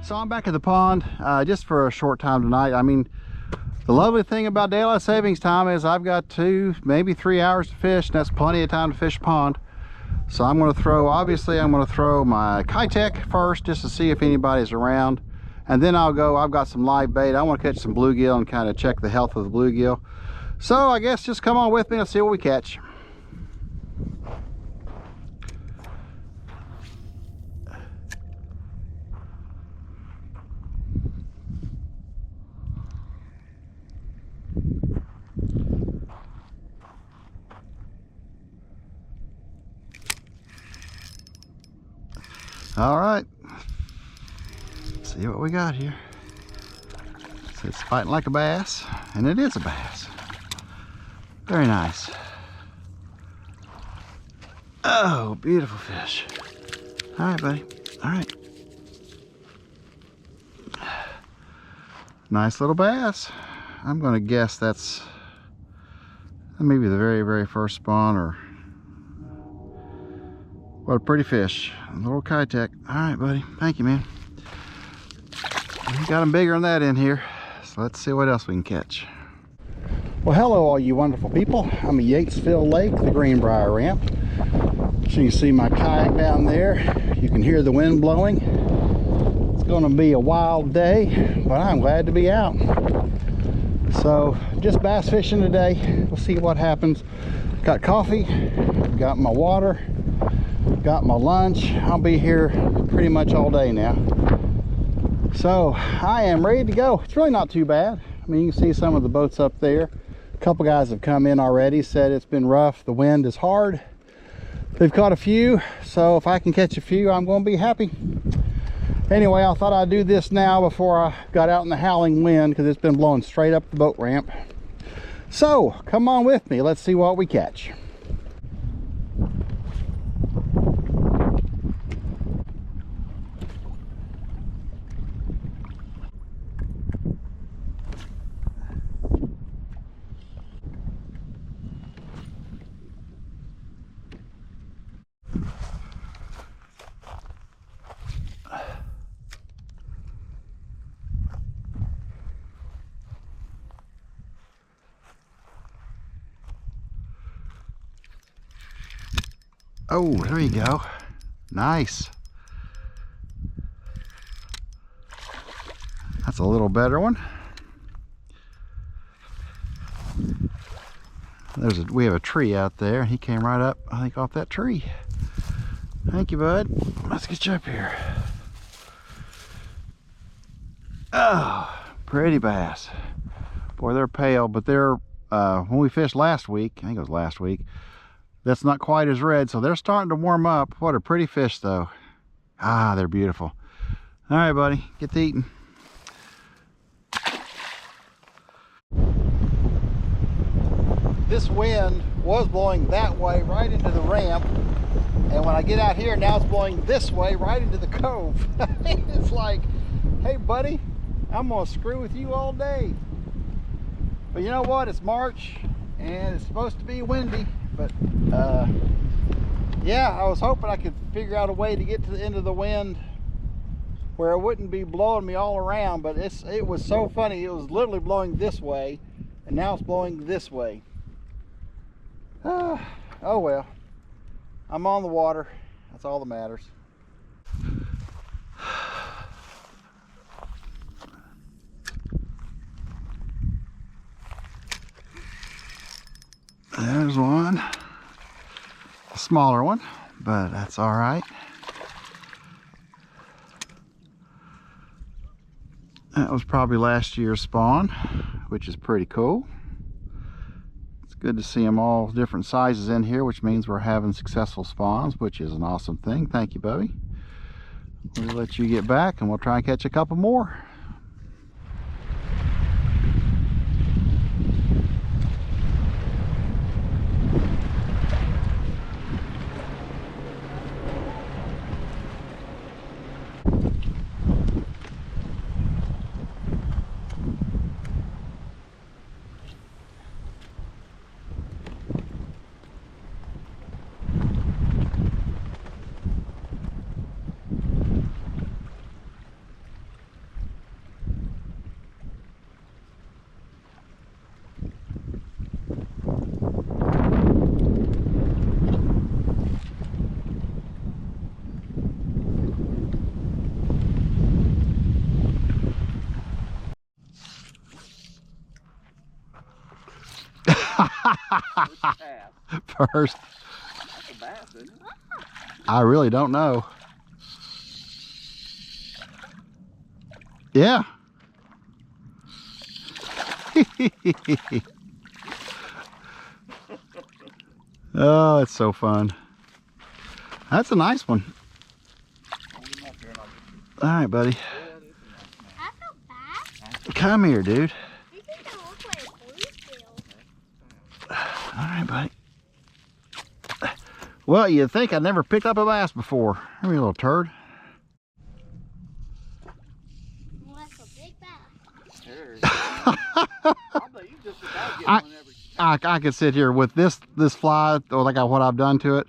So I'm back at the pond just for a short time tonight. I mean, the lovely thing about daylight savings time is I've got 2, maybe 3 hours to fish, and that's plenty of time to fish a pond. So I'm going to throw, obviously I'm going to throw my Keitech first just to see if anybody's around, and then I'll go, I've got some live bait. I want to catch some bluegill and kind of check the health of the bluegill. So I guess just come on with me and see what we catch. All right, let's see what we got here. So it's fighting like a bass, and it is a bass. Very nice. Oh, beautiful fish. All right, buddy. All right. Nice little bass. I'm going to guess that's maybe the very, very first spawn, or what a pretty fish. A little Keitech. All right, buddy. Thank you, man. We got them bigger than that in here. So let's see what else we can catch. Well, hello, all you wonderful people. I'm at Yatesville Lake, the Greenbrier Ramp. So you see my kayak down there. You can hear the wind blowing. It's going to be a wild day, but I'm glad to be out. So just bass fishing today. We'll see what happens. Got coffee, got my water, got my lunch. I'll be here pretty much all day now. So I am ready to go. It's really not too bad. I mean, you can see some of the boats up there. A couple guys have come in already, said it's been rough. The wind is hard. They've caught a few, so if I can catch a few, I'm going to be happy. Anyway, I thought I'd do this now before I got out in the howling wind, because it's been blowing straight up the boat ramp. So come on with me. Let's see what we catch. Oh, there you go. Nice. That's a little better one. We have a tree out there. He came right up, I think, off that tree. Thank you, bud. Let's get you up here. Oh, pretty bass. Boy, they're pale, but they're, when we fished last week, I think it was last week, that's not quite as red, so they're starting to warm up. What a pretty fish, though. Ah, they're beautiful. All right, buddy, get to eating. This wind was blowing that way right into the ramp, and when I get out here, now it's blowing this way right into the cove. It's like, hey, buddy, I'm gonna screw with you all day. But you know what? It's March, and it's supposed to be windy. But yeah, I was hoping I could figure out a way to get to the end of the wind where it wouldn't be blowing me all around, but it was so funny. It was literally blowing this way, and now it's blowing this way. Oh well, I'm on the water. That's all that matters. There's one, a smaller one, but that's all right. That was probably last year's spawn, which is pretty cool. It's good to see them all different sizes in here, which means we're having successful spawns, which is an awesome thing. Thank you, Bubby. We'll let you get back, and we'll try and catch a couple more. First. That's a bass, isn't it? I really don't know. Yeah. Oh, it's so fun. That's a nice one. All right, buddy. That's a bass? Come here, dude. You think that looks like a bluegill? All right, buddy. Well, you'd think I'd never picked up a bass before. Come here, little turd. Well, that's a big bass. I'll bet you just about get one every. I could sit here with this fly, or like what I've done to it.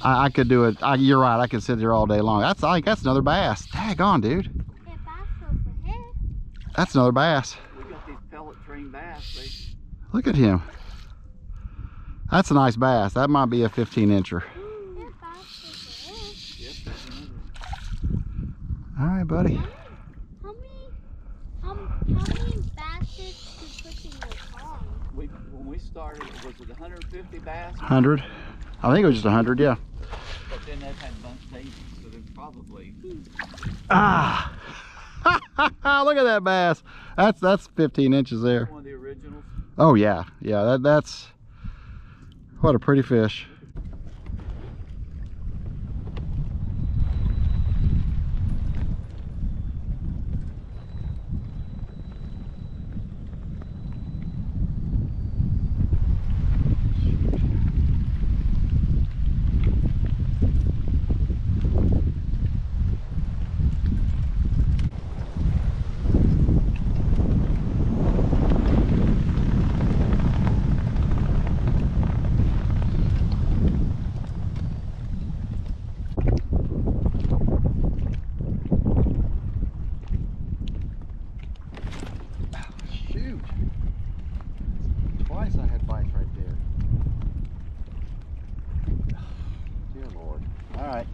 I could do it. You're right. I could sit here all day long. That's another bass. Daggone, dude. That bass goes for him. That's another bass. We got these pellet trained bass. Look at him. That's a nice bass. That might be a 15-incher. That bass goes for him. All right, buddy. How many basses do you put in your pond? When we started, was it 150 bass? 100. I think it was just 100, yeah. But then that had bunch babies, so there's probably. Ah! Look at that bass. That's 15 inches there. One of the originals. Oh yeah, yeah. That's what a pretty fish. Shoot. Twice I had bites right there. Dear Lord. All right.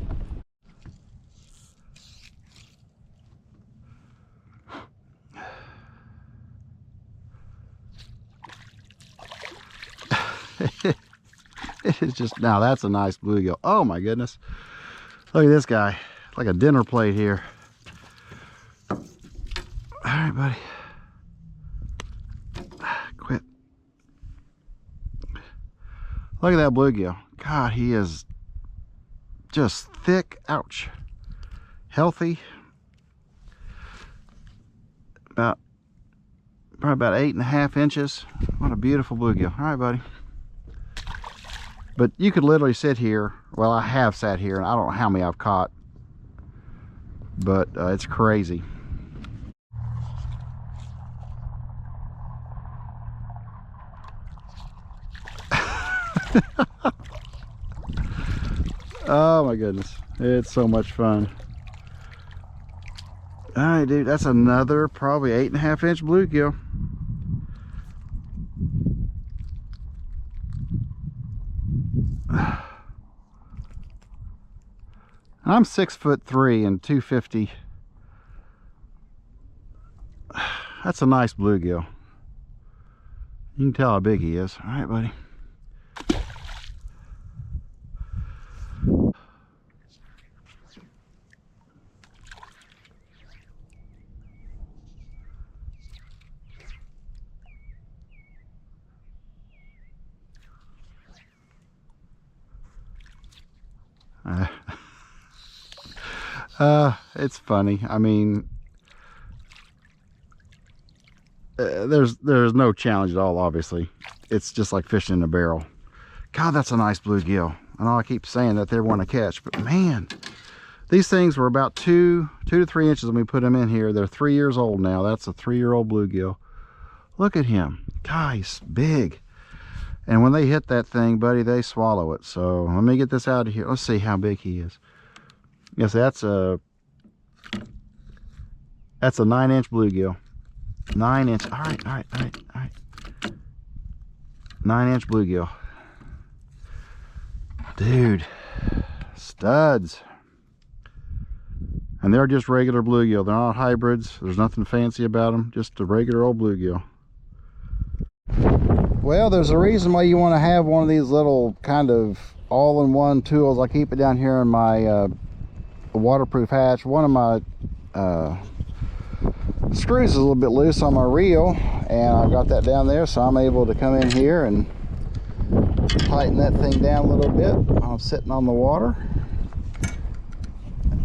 It is just, now that's a nice bluegill. Oh my goodness. Look at this guy. It's like a dinner plate here. All right, buddy. Quit. Look at that bluegill. God, he is just thick. Ouch. Healthy. Probably about 8.5 inches. What a beautiful bluegill. All right, buddy. But you could literally sit here. Well, I have sat here, and I don't know how many I've caught. But it's crazy. Oh my goodness, it's so much fun. All right, dude, that's another probably 8.5 inch bluegill. I'm 6'3" and 250. That's a nice bluegill. You can tell how big he is. All right, buddy. It's funny. I mean, there's no challenge at all, obviously. It's just like fishing in a barrel. God, that's a nice bluegill. I know I keep saying that they're one to catch, but man, these things were about 2 to 3 inches when we put them in here. They're 3 years old now. That's a 3-year-old bluegill. Look at him. God, he's big. And when they hit that thing, buddy, they swallow it. So let me get this out of here. Let's see how big he is. Yes, that's a 9-inch bluegill. 9 inch. All right. 9-inch bluegill. Dude, studs. And they're just regular bluegill. They're not hybrids. There's nothing fancy about them. Just a regular old bluegill. Well, there's a reason why you want to have one of these little kind of all-in-one tools. I keep it down here in my waterproof hatch. One of my screws is a little bit loose on my reel, and I've got that down there, so I'm able to come in here and tighten that thing down a little bit while I'm sitting on the water,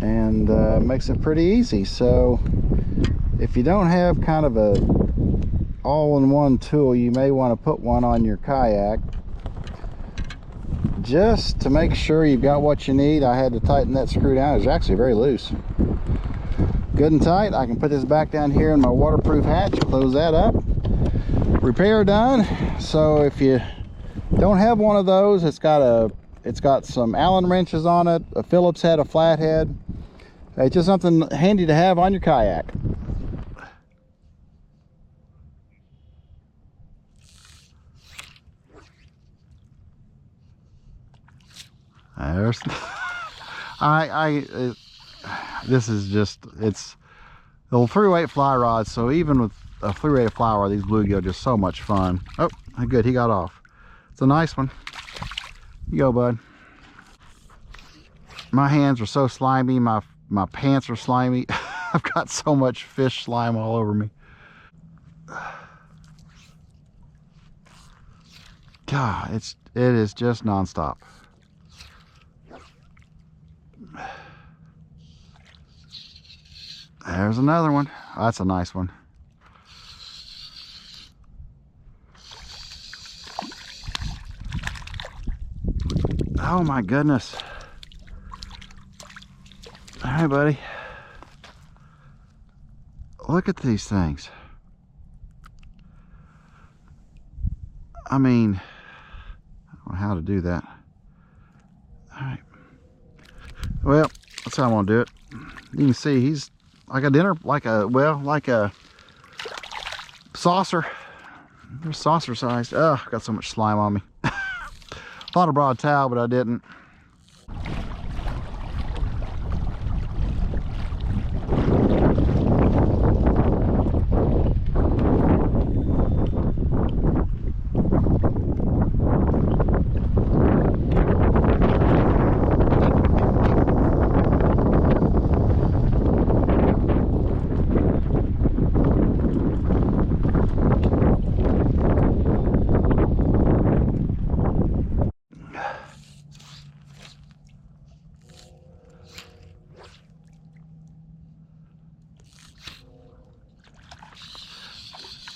and makes it pretty easy. So if you don't have kind of a all-in-one tool, you may want to put one on your kayak just to make sure you've got what you need. I had to tighten that screw down. It was actually very loose. Good and tight. I can put this back down here in my waterproof hatch, close that up. Repair done. So if you don't have one of those, it's got some Allen wrenches on it, a Phillips head, a flathead. It's just something handy to have on your kayak. There's this is just, it's the 3-weight fly rod, so even with a 3-weight fly rod, these bluegill are just so much fun. Oh, good, he got off. It's a nice one. You go, bud. My hands are so slimy, my pants are slimy. I've got so much fish slime all over me. God, it is just nonstop. There's another one. Oh, that's a nice one. Oh my goodness. All right, buddy. Look at these things. I mean, I don't know how to do that. All right. Well, that's how I'm gonna do it. You can see he's like a dinner, like a saucer. They're saucer sized. Oh, got so much slime on me. Thought I brought a towel, but I didn't.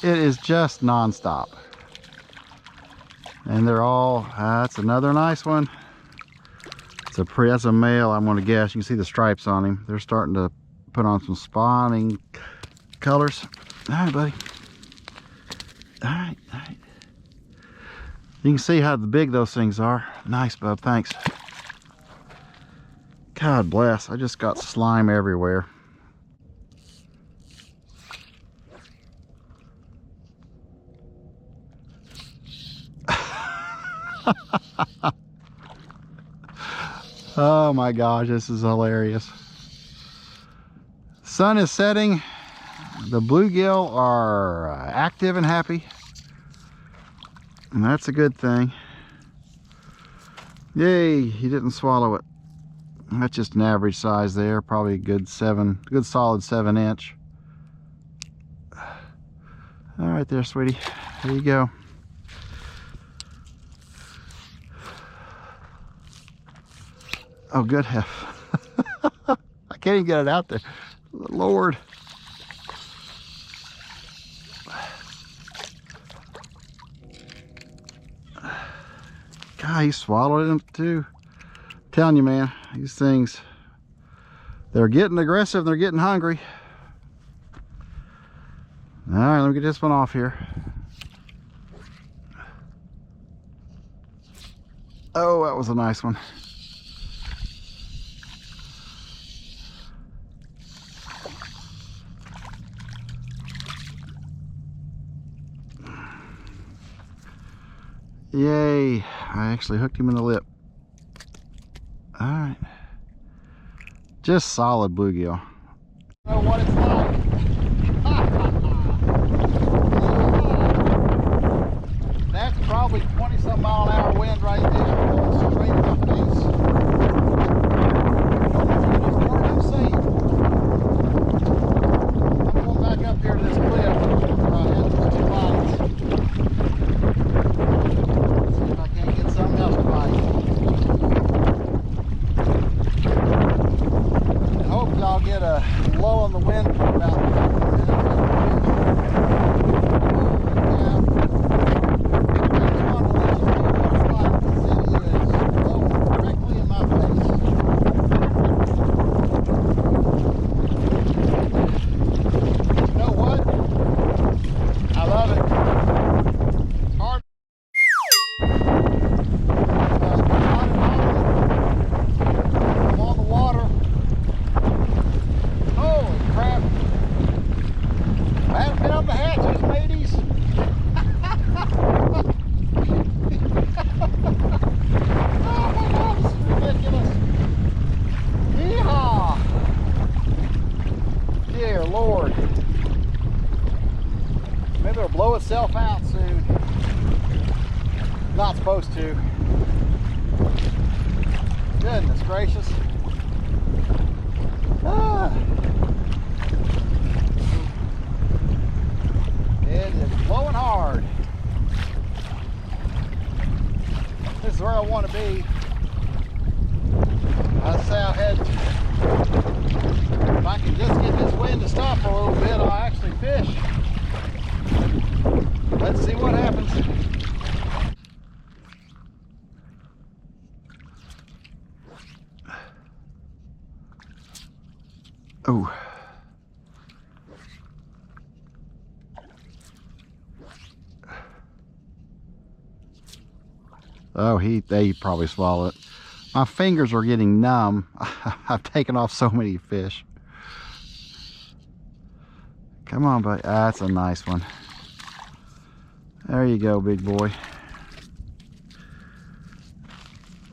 It is just non-stop, and they're all that's another nice one. That's a male, I'm gonna guess. You can see the stripes on him. They're starting to put on some spawning colors. All right, buddy. All right. You can see how big those things are. Nice, bub, thanks. God bless, I just got slime everywhere. Oh my gosh, this is hilarious. Sun is setting. The bluegill are active and happy, and that's a good thing. Yay, he didn't swallow it. That's just an average size there, probably a good solid 7-inch. All right there, sweetie, there you go. Oh, good hef. I can't even get it out there. Lord. God, he swallowed him too. I'm telling you, man, these things, they're getting aggressive, they're getting hungry. All right, let me get this one off here. Oh, that was a nice one. Yay, I actually hooked him in the lip. All right. Just solid bluegill. Oh, what it's like. That's probably 20-some mile-an-hour wind right there, blowing straight in my face. Don't know if you can hear what I'm saying. I'm going back up here to this cliff. Head to the lights. See if I can't get something else to bite. I hope y'all get a lull in the wind for about 5 minutes. Maybe it'll blow itself out soon. Not supposed to. Goodness gracious. It is blowing hard. This is where I want to be. I say I'll head. If I can just get this wind to stop for a little bit, I'll actually fish. Let's see what happens. Oh. Oh, they probably swallowed it. My fingers are getting numb. I've taken off so many fish. Come on, buddy. That's a nice one. There you go, big boy.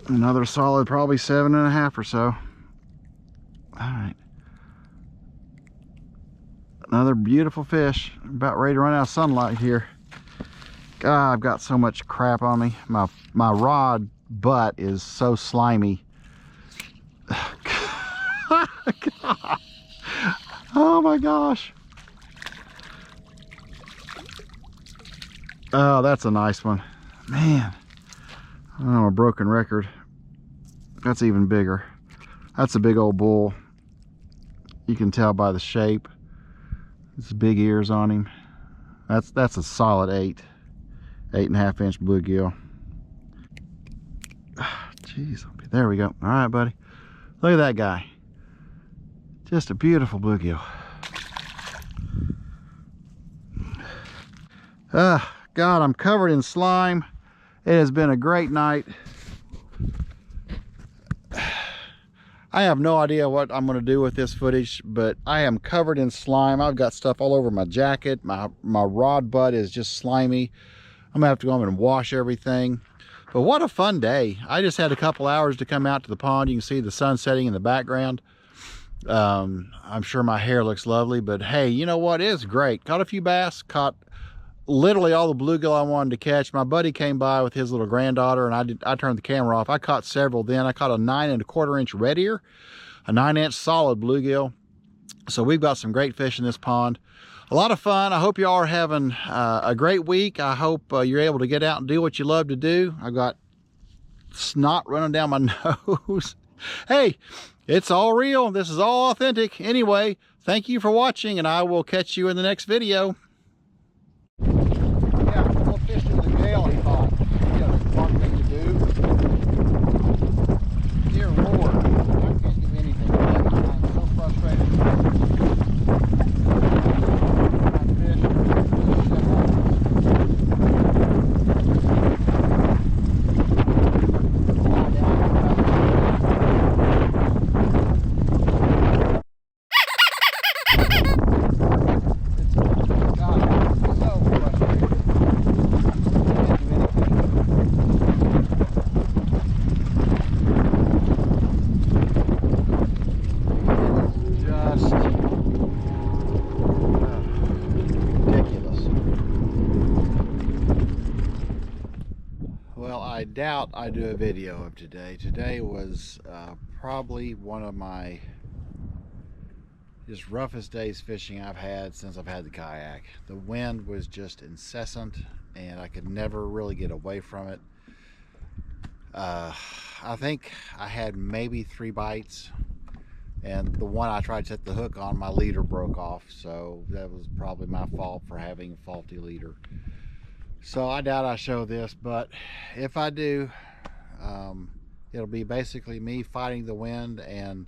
Another solid, probably 7.5 or so. All right. Another beautiful fish. I'm about ready to run out of sunlight here. God, I've got so much crap on me. My rod butt is so slimy. God. Oh my gosh. Oh, that's a nice one. Man, I don't know, a broken record. That's even bigger. That's a big old bull. You can tell by the shape. It's big ears on him. That's a solid 8.5 inch bluegill. Jeez, there we go. All right, buddy. Look at that guy. Just a beautiful bluegill. God, I'm covered in slime. It has been a great night. I have no idea what I'm going to do with this footage, but I am covered in slime. I've got stuff all over my jacket. My rod butt is just slimy. I'm gonna have to go home and wash everything. But what a fun day. I just had a couple hours to come out to the pond. You can see the sun setting in the background. I'm sure my hair looks lovely, but hey, you know what? It's great. Caught a few bass, caught literally all the bluegill I wanted to catch. My buddy came by with his little granddaughter and I turned the camera off. I caught several then. I caught a 9.25 inch red ear, a 9-inch solid bluegill. So we've got some great fish in this pond. A lot of fun. I hope you all are having a great week. I hope you're able to get out and do what you love to do. I've got snot running down my nose. Hey, it's all real. This is all authentic. Anyway, thank you for watching, and I will catch you in the next video. Yeah, we'll fish in the gale, he thought. Yeah, that's a smart thing to do. Dear Lord, I can't do anything. I'm so frustrated. God. doubt I do a video of today. Today was probably one of my just roughest days fishing I've had since I've had the kayak. The wind was just incessant and I could never really get away from it. I think I had maybe 3 bites, and the one I tried to set the hook on, my leader broke off, so that was probably my fault for having a faulty leader. So I doubt I show this, but if I do, it'll be basically me fighting the wind and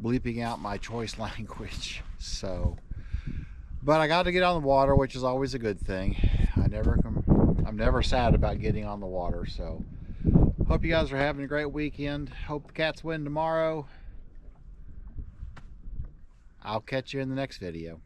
bleeping out my choice language. So, but I got to get on the water, which is always a good thing. I'm never sad about getting on the water. So hope you guys are having a great weekend. Hope the Cats win tomorrow. I'll catch you in the next video.